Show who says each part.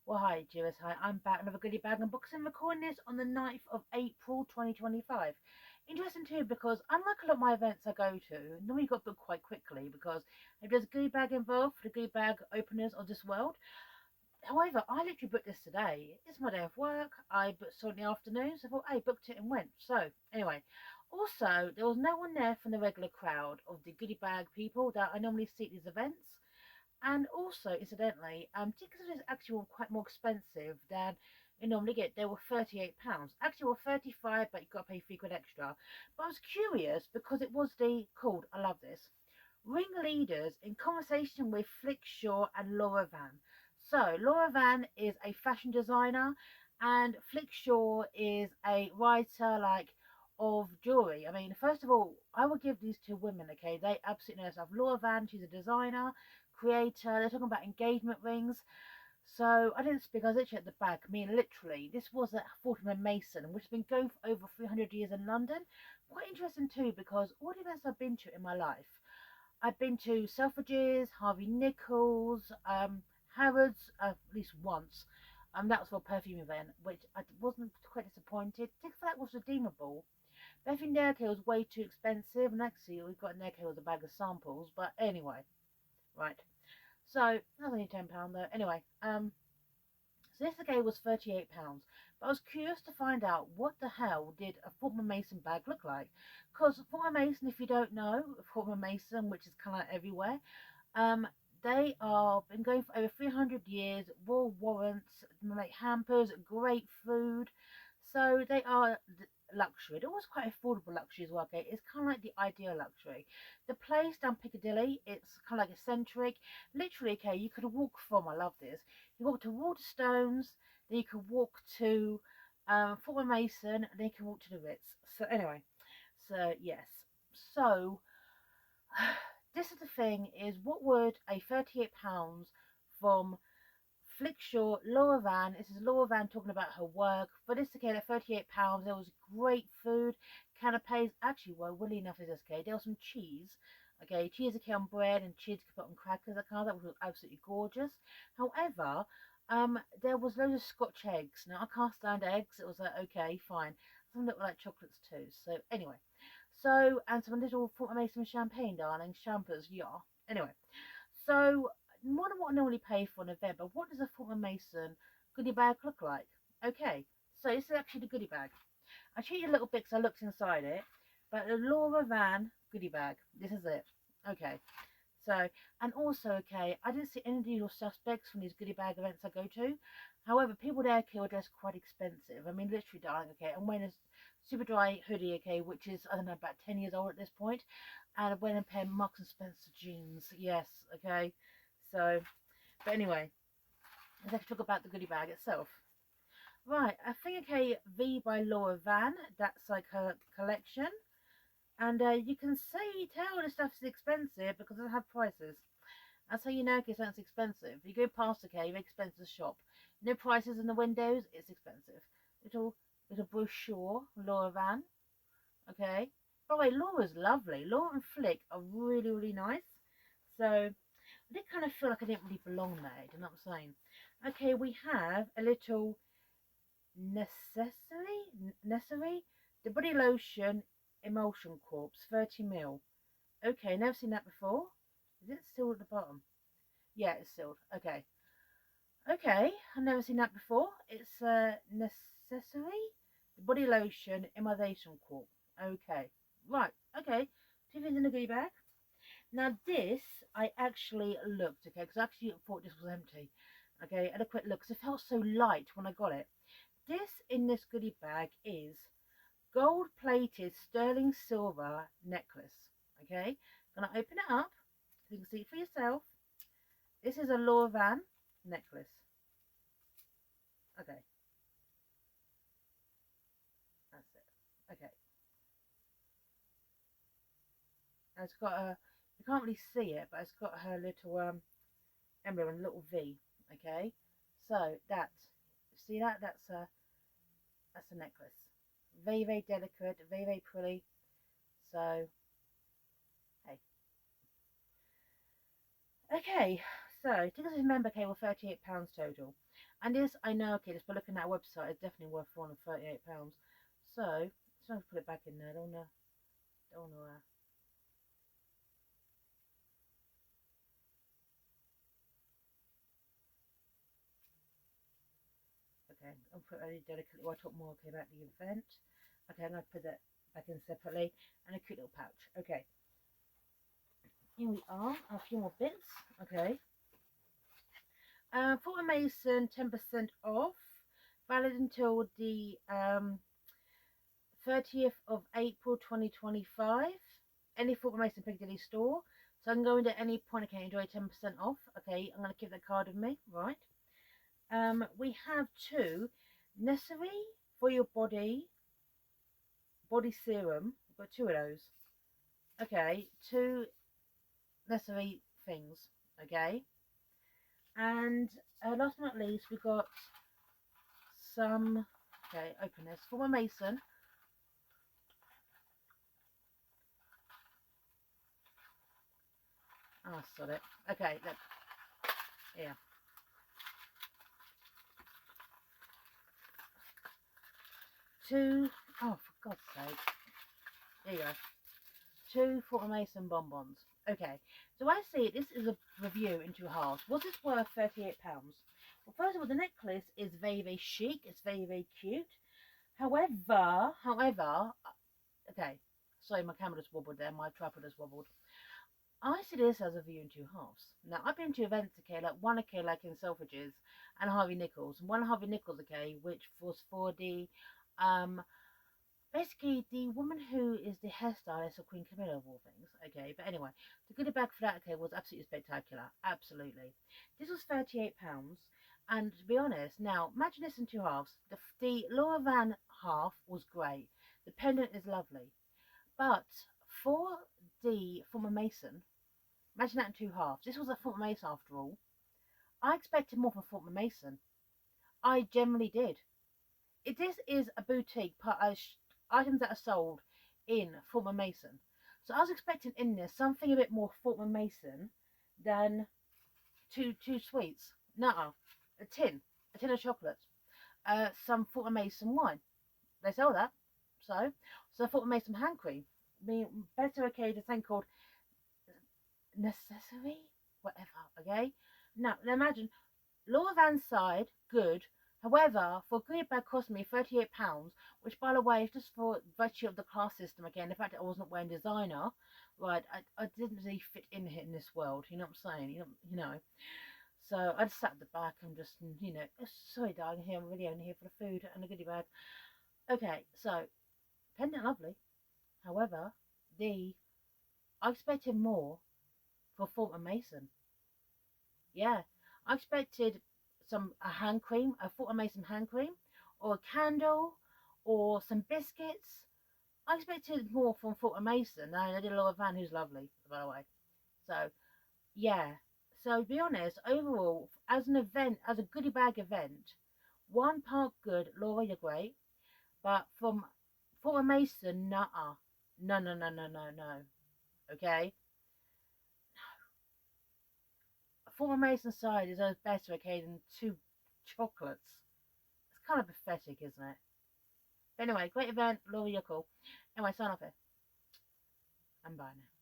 Speaker 1: Well, hi, Jewis. Hi, I'm back with another goodie bag unboxing. Recording this on the 9th of April 2025. Interesting too because unlike a lot of my events I go to, normally got booked quite quickly because if there's a goodie bag involved for the goodie bag openers of this world. However, I literally booked this today. It's my day of work. I booked it in the afternoon, so I thought, hey, booked it and went. So, anyway, also, there was no one there from the regular crowd of the goodie bag people that I normally see at these events. And also, incidentally, tickets are actually were quite more expensive than you normally get. They were £38. Actually, were 35, but you got to pay £3 extra. But I was curious because it was the called. I love this. Ringleaders in conversation with Flik and Laura Vann. So Laura Vann is a fashion designer, and Flik is a writer of jewelry. I mean, first of all, I will give these two women, okay? They absolutely know stuff. Laura Vann, she's a designer, creator. They're talking about engagement rings. So I didn't speak. I was literally at the back. I mean, literally, this was at Fortnum and Mason, which has been going for over 300 years in London. Quite interesting too, because all the events I've been to in my life, I've been to Selfridges, Harvey Nichols, Harrods at least once. That was for a perfume event, which I wasn't quite disappointed. Tickets for that was redeemable. But everything there was way too expensive, and actually we got in there was a bag of samples. But anyway, right. So that was only £10 though. Anyway, so this again was £38. But I was curious to find out what the hell did a Fortnum Mason bag look like. Because Fortnum Mason, if you don't know, Fortnum Mason, which is kind of everywhere, um, they are been going for over 300 years. Royal warrants, they make hampers, great food. So they are luxury. They're always quite affordable luxury as well. Okay, it's kind of like the ideal luxury. The place down Piccadilly, it's kind of like eccentric. Literally, okay, you could walk from. I love this. You walk to Waterstones, then you can walk to Fort Mason, and then you can walk to the Ritz. So anyway, so yes, so this is the thing: is what would a £38 from Flickshaw, Laura Vann. This is Laura Vann talking about her work. For this ticket at £38, there was great food, canapes. Actually, well, really enough is this okay. There was some cheese. Okay, cheese okay on bread and cheese could put on crackers. That was absolutely gorgeous. However, there was loads of Scotch eggs. Now I can't stand eggs. It was like okay, fine. Some look like chocolates too. So anyway, so and some little thought I made some champagne, darling. Champers, yeah. Anyway, so more than what I normally pay for an event, but what does a Fortnum Mason goodie bag look like? Okay, so this is actually the goodie bag. I cheated a little bit because I looked inside it, but the Laura Vann goodie bag. This is it. Okay, so and also okay, I didn't see any of the usual suspects from these goodie bag events I go to. However, people there are dressed quite expensive. I mean, literally, darling. Okay, I'm wearing a super dry hoodie. Okay, which is I don't know about 10 years old at this point, and I'm wearing a pair of Marks and Spencer jeans. Yes, okay. So, but anyway, let's talk about the goodie bag itself. Right, I think okay, V by Laura Vann. That's like her collection, and you can see tell the stuff's expensive because it have prices. That's how you know okay, something's expensive. You go past okay, very expensive shop, no prices in the windows. It's expensive. Little brochure, Laura Vann. Okay. By the way, Laura's lovely. Laura and Flik are really nice. So I did kind of feel like I didn't really belong there. Do you know what I'm saying? Okay, we have a little necessary the body lotion emulsion corpse 30 ml. Okay, never seen that before. Is it sealed at the bottom? Yeah, it's sealed. Okay. Okay, I've never seen that before. It's necessary the body lotion emulsion corp. Okay. Right, okay. Two things in the goodie bag. Now this, I actually looked, okay, because I actually thought this was empty. Okay, I had a quick look because it felt so light when I got it. This in this goodie bag is gold plated sterling silver necklace. Okay, gonna open it up so you can see it for yourself. This is a Laura Vann necklace. Okay, that's it. Okay, and it's got a, you can't really see it, but it's got her little emblem and little V. Okay, so that's, see that? That's a necklace. Very delicate, very pretty. So, hey. Okay, so tickets to remember came were £38 total. And this, I know, okay, just by looking at our website, it's definitely worth £438. So, just trying to put it back in there. Don't wanna okay, I'll put it really delicately. Well, I talk more okay about the event. Okay, I'm gonna put that back in separately, and a cute little pouch. Okay, here we are. A few more bits. Okay, Fortnum and Mason 10% off, valid until the 30th of April 2025. Any Fortnum and Mason Piccadilly store. So I can go into any point. I can enjoy 10% off. Okay, I'm gonna keep that card with me. Right. We have two necessary for your body serum. We've got two of those. Okay, two necessary things. Okay, and last but not least, we got some. Okay, open this for my Mason. Oh, sod it. Okay, look here. Two. Oh, for God's sake. There you go. Two Fortnum Mason bonbons. Okay, so I see it. This is a review in two halves. Was this worth £38? Well, first of all, the necklace is very, very chic. It's very, very cute. However, okay, sorry, my camera just wobbled there. My tripod just wobbled. I see this as a view in two halves. Now, I've been to events, okay, like one, okay, like in Selfridges and Harvey Nichols. One Harvey Nichols, okay, which was for the basically the woman who is the hairstylist of Queen Camilla of all things. Okay, but anyway, the goodie bag for that, okay, was absolutely spectacular. Absolutely. This was £38. And to be honest, now imagine this in two halves. The Laura Vann half was great. The pendant is lovely. But for the Former Mason, imagine that in two halves. This was a Former Mason after all. I expected more from Former Mason. I generally did. This is a boutique items that are sold in Fortnum and Mason. So I was expecting in this something a bit more Fortnum and Mason than two sweets. Nuh-uh. A tin of chocolates, some Fortnum and Mason wine. They sell that. So Fortnum and Mason hand cream. I mean, better okay to thing called necessary, whatever. Okay. Now imagine Laura Van's side, good. However, for a goodie bag cost me £38, which by the way is just for virtue of the class system again. The fact that I wasn't wearing designer, right? I didn't really fit in this world. You know what I'm saying? You know. So I just sat at the back and just, sorry, darling, here I'm really only here for the food and the goodie bag. Okay, so pendant lovely. However, I expected more for Fulton Mason. Yeah, I expected a hand cream, a Fortnum Mason hand cream, or a candle, or some biscuits. I expected more from Fortnum Mason than I did a Laura Vann, who's lovely, by the way. So, yeah. So, to be honest, overall, as an event, as a goodie bag event, one part good, Laura, you're great. But from Fortnum Mason, nuh-uh. No, no, no, no, no, no. Okay? Former Mason side is always better, okay, than two chocolates. It's kind of pathetic, isn't it? But anyway, great event. Laura, you're cool. Anyway, sign off here. And bye now.